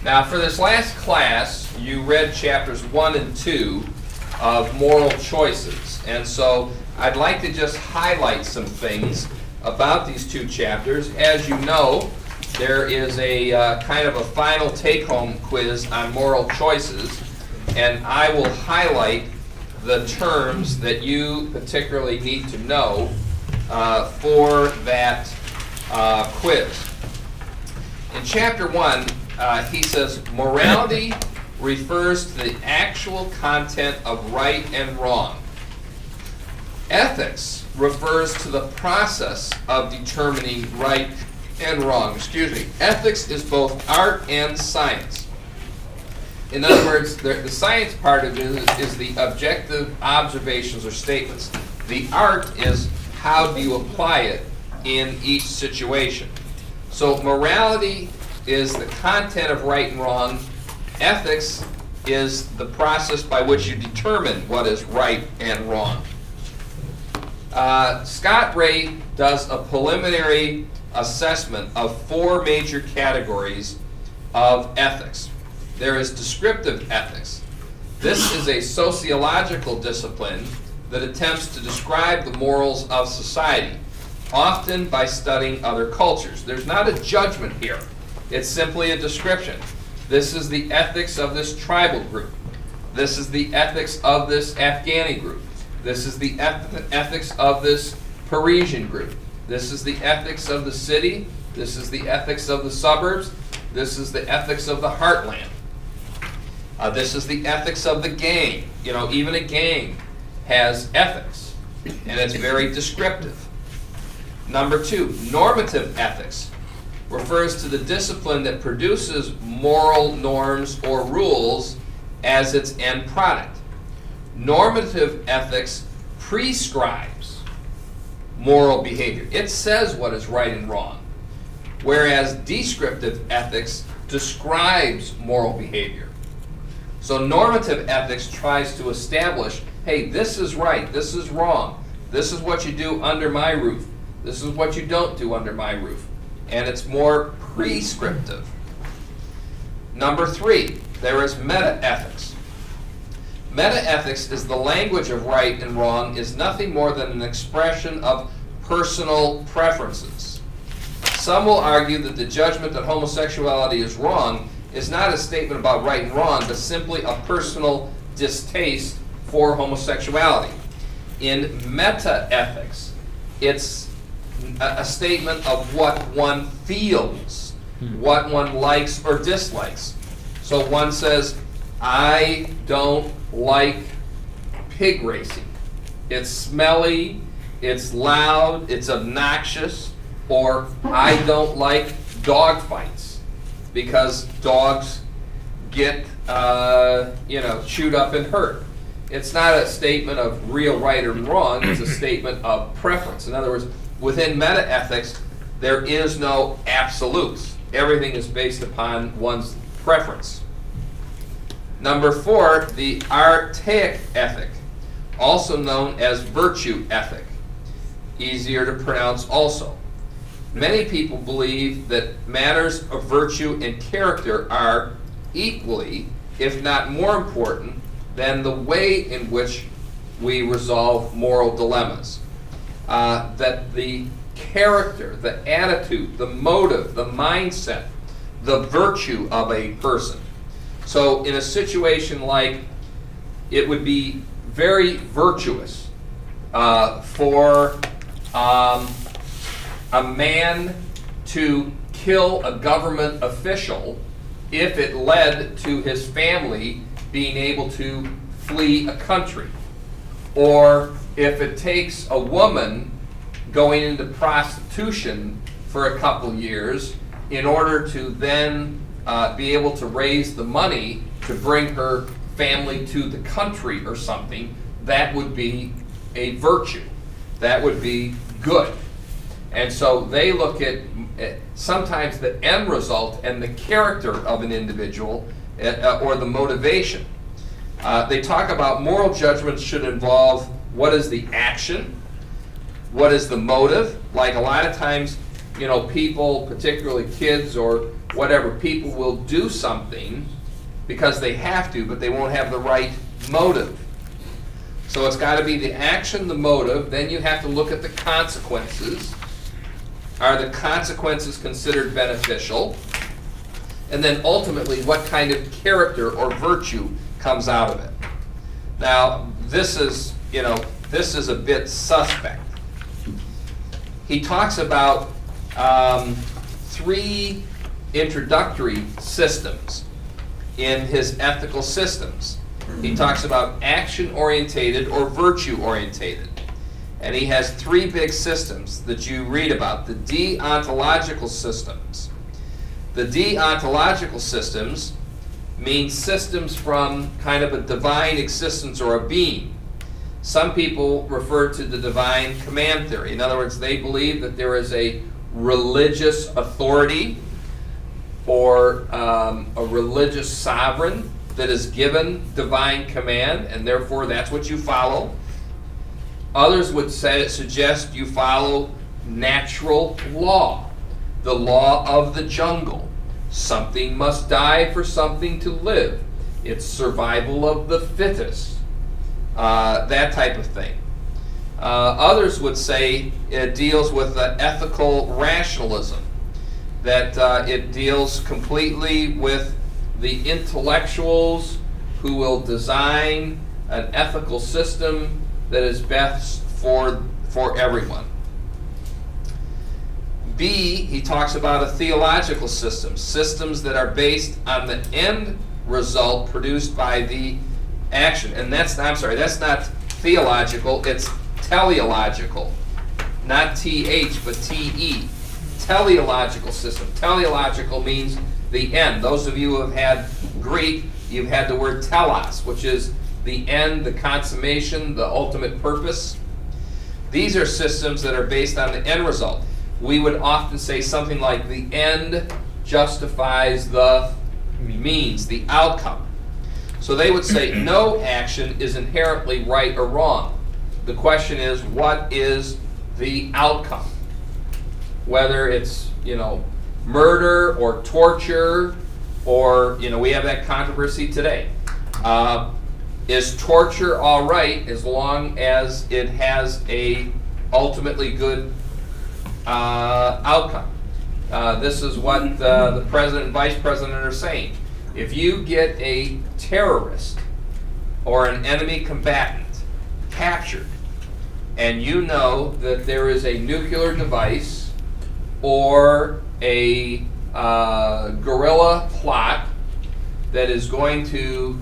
Now, for this last class, you read chapters 1 and 2 of Moral Choices. And so I'd like to just highlight some things about these two chapters. As you know, there is a kind of a final take-home quiz on moral choices, and I will highlight the terms that you particularly need to know for that quiz. In chapter 1, he says, morality refers to the actual content of right and wrong. Ethics refers to the process of determining right and wrong. Excuse me. Ethics is both art and science. In other words, the science part of it is the objective observations or statements. The art is how do you apply it in each situation. So morality is the content of right and wrong. Ethics is the process by which you determine what is right and wrong. Scott Ray does a preliminary assessment of 4 major categories of ethics. There is descriptive ethics. This is a sociological discipline that attempts to describe the morals of society, often by studying other cultures. There's not a judgment here. It's simply a description. This is the ethics of this tribal group. This is the ethics of this Afghani group. This is the ethics of this Parisian group. This is the ethics of the city. This is the ethics of the suburbs. This is the ethics of the heartland. This is the ethics of the gang. You know, even a gang has ethics, and it's very descriptive. Number 2, normative ethics refers to the discipline that produces moral norms or rules as its end product. Normative ethics prescribes moral behavior. It says what is right and wrong, whereas descriptive ethics describes moral behavior. So normative ethics tries to establish, hey, this is right, this is wrong, this is what you do under my roof, this is what you don't do under my roof. And it's more prescriptive. Number 3, there is meta-ethics. Meta-ethics is the language of right and wrong, is nothing more than an expression of personal preferences. Some will argue that the judgment that homosexuality is wrong is not a statement about right and wrong, but simply a personal distaste for homosexuality. In meta-ethics, it's a statement of what one feels, what one likes or dislikes. So one says, I don't like pig racing. It's smelly, it's loud, it's obnoxious, or I don't like dog fights because dogs get chewed up and hurt. It's not a statement of real right or wrong, it's a statement of preference. In other words, within meta-ethics, there is no absolutes. Everything is based upon one's preference. Number 4, the archaic ethic, also known as virtue ethic. Easier to pronounce also. Many people believe that matters of virtue and character are equally, if not more important, than the way in which we resolve moral dilemmas. That the character, the attitude, the motive, the mindset, the virtue of a person. So in a situation like, it would be very virtuous for a man to kill a government official if it led to his family being able to flee a country, or if it takes a woman going into prostitution for a couple years in order to then be able to raise the money to bring her family to the country or something. That would be a virtue. That would be good. And so they look at sometimes the end result and the character of an individual or the motivation. They talk about moral judgments should involve what is the action, what is the motive. Like a lot of times you know, people, particularly kids or whatever, people will do something because they have to, but they won't have the right motive. So it's got to be the action, the motive, then you have to look at the consequences. Are the consequences considered beneficial? And then ultimately, what kind of character or virtue comes out of it? Now, this is, you know, this is a bit suspect. He talks about 3 introductory systems in his ethical systems. He talks about action-orientated or virtue-orientated. And he has 3 big systems that you read about, the deontological systems. The deontological systems mean systems from kind of a divine existence or a being. Some people refer to the divine command theory. In other words, they believe that there is a religious authority or a religious sovereign that is given divine command, and therefore that's what you follow. Others would suggest you follow natural law, the law of the jungle. Something must die for something to live. It's survival of the fittest, that type of thing. Others would say it deals with ethical rationalism, that it deals completely with the intellectuals who will design an ethical system that is best for everyone. B, he talks about a theological system, systems that are based on the end result produced by the action. And that's, I'm sorry, that's not theological, it's teleological. Not T-H, but T-E. Teleological system. Teleological means the end. Those of you who have had Greek, you've had the word telos, which is the end, the consummation, the ultimate purpose. These are systems that are based on the end result. We would often say something like the end justifies the means, the outcome. So they would say no action is inherently right or wrong. The question is, what is the outcome? Whether it's, you know, murder or torture, or, you know, we have that controversy today. Is torture all right as long as it has a ultimately good outcome? This is what the president and vice president are saying. If you get a terrorist or an enemy combatant captured, and you know that there is a nuclear device or a guerrilla plot that is going to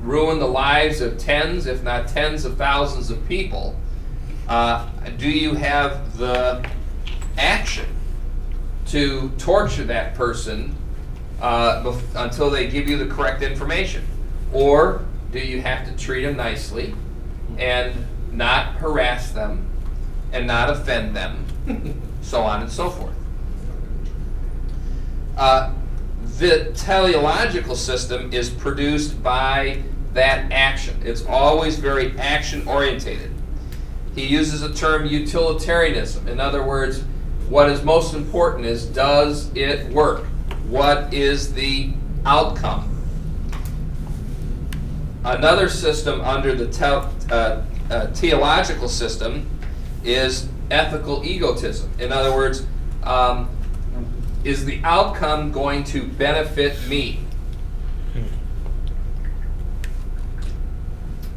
ruin the lives of tens, if not tens of thousands of people, do you have the action to torture that person until they give you the correct information? Or do you have to treat them nicely and not harass them and not offend them, so on and so forth? The teleological system is produced by that action. It's always very action-orientated. He uses the term utilitarianism. In other words, what is most important is, does it work? What is the outcome? Another system under the teleological system is ethical egotism. In other words, is the outcome going to benefit me?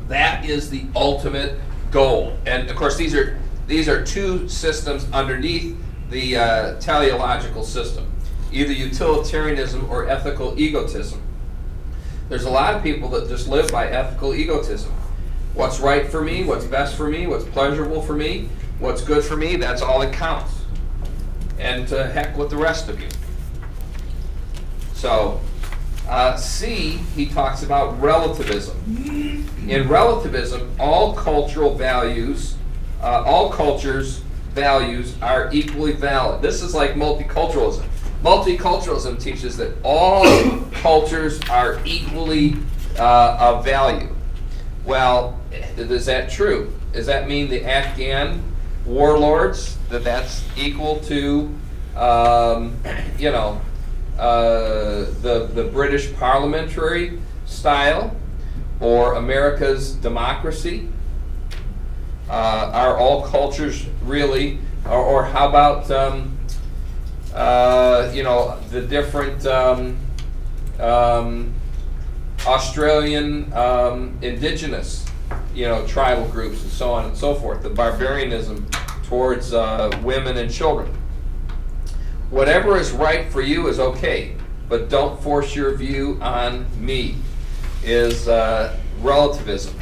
That is the ultimate goal. And of course, these are 2 systems underneath the teleological system, either utilitarianism or ethical egotism. There's a lot of people that just live by ethical egotism. What's right for me, what's best for me, what's pleasurable for me, what's good for me, that's all that counts. And to heck with the rest of you. So, C, he talks about relativism. In relativism, all cultural values, all cultures' values are equally valid. This is like multiculturalism. Multiculturalism teaches that all cultures are equally of value. Well, is that true? Does that mean the Afghan warlords, that's equal to you know, the British parliamentary style or America's democracy? Are all cultures really, or how about, you know, the different Australian indigenous, you know, tribal groups and so on and so forth, the barbarianism towards women and children. Whatever is right for you is okay, but don't force your view on me, is relativism.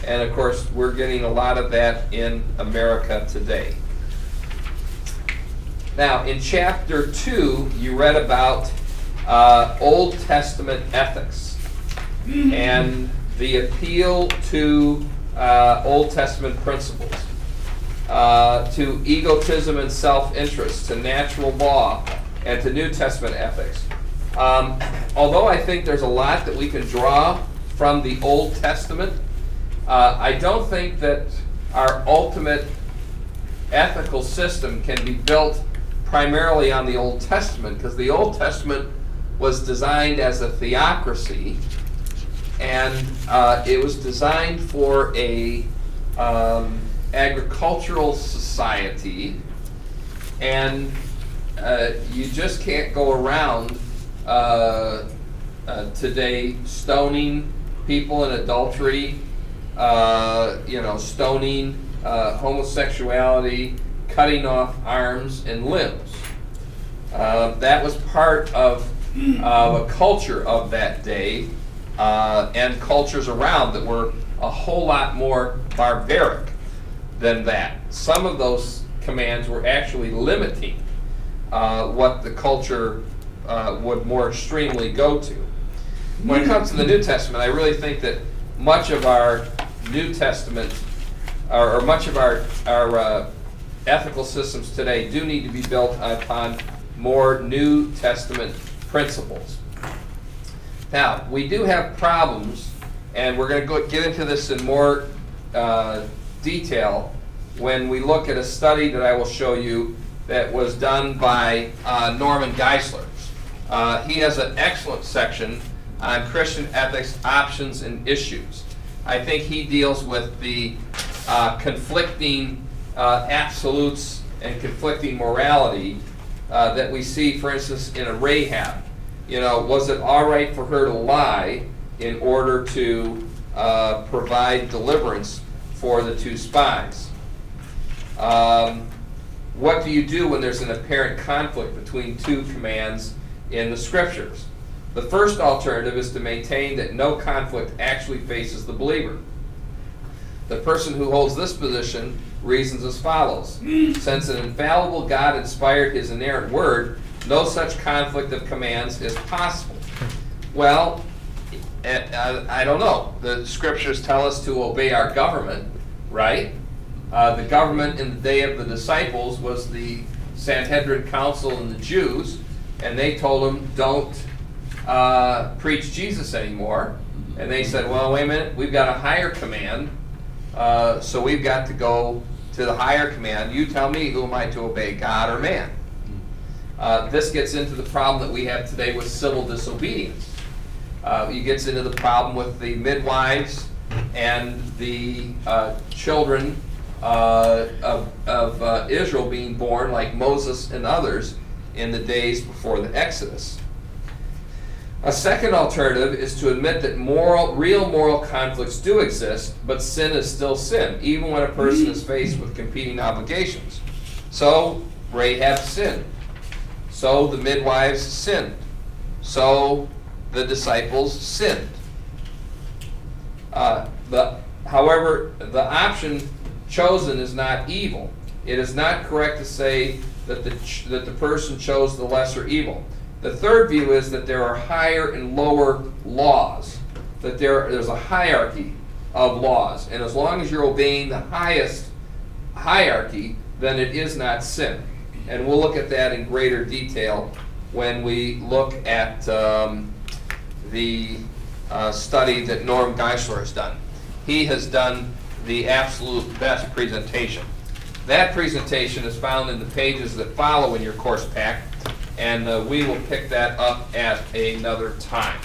And of course, we're getting a lot of that in America today. Now, in chapter 2, you read about Old Testament ethics and the appeal to Old Testament principles, to egotism and self-interest, to natural law, and to New Testament ethics. Although I think there's a lot that we can draw from the Old Testament, I don't think that our ultimate ethical system can be built primarily on the Old Testament, because the Old Testament was designed as a theocracy, and it was designed for a agricultural society, and you just can't go around today stoning people in adultery, you know, stoning homosexuality, cutting off arms and limbs. That was part of a culture of that day, and cultures around that were a whole lot more barbaric than that. Some of those commands were actually limiting what the culture would more extremely go to. When it comes to the New Testament, I really think that much of our New Testament, or much of our ethical systems today, do need to be built upon more New Testament principles. Now, we do have problems, and we're going to get into this in more detail when we look at a study that I will show you that was done by Norman Geisler. He has an excellent section on Christian ethics, options, and issues. I think he deals with the conflicting absolutes and conflicting morality that we see, for instance, in a Rahab. You know, was it all right for her to lie in order to provide deliverance for the two spies? What do you do when there's an apparent conflict between two commands in the Scriptures? The first alternative is to maintain that no conflict actually faces the believer. The person who holds this position reasons as follows. Since an infallible God inspired his inerrant word, no such conflict of commands is possible. Well, I don't know. The Scriptures tell us to obey our government, right? The government in the day of the disciples was the Sanhedrin Council and the Jews, and they told them, don't preach Jesus anymore. And they said, well, wait a minute, we've got a higher command, so we've got to go to the higher command. You tell me, who am I to obey, God or man? This gets into the problem that we have today with civil disobedience. It gets into the problem with the midwives and the children of Israel being born, like Moses and others, in the days before the Exodus. A second alternative is to admit that real moral conflicts do exist, but sin is still sin, even when a person is faced with competing obligations. So Rahab sinned. So the midwives sinned. So the disciples sinned. However, the option chosen is not evil. It is not correct to say that the person chose the lesser evil. The third view is that there are higher and lower laws, that there's a hierarchy of laws, and as long as you're obeying the highest hierarchy, then it is not sin. And we'll look at that in greater detail when we look at the study that Norm Geisler has done. He has done the absolute best presentation. That presentation is found in the pages that follow in your course pack, and we will pick that up at another time.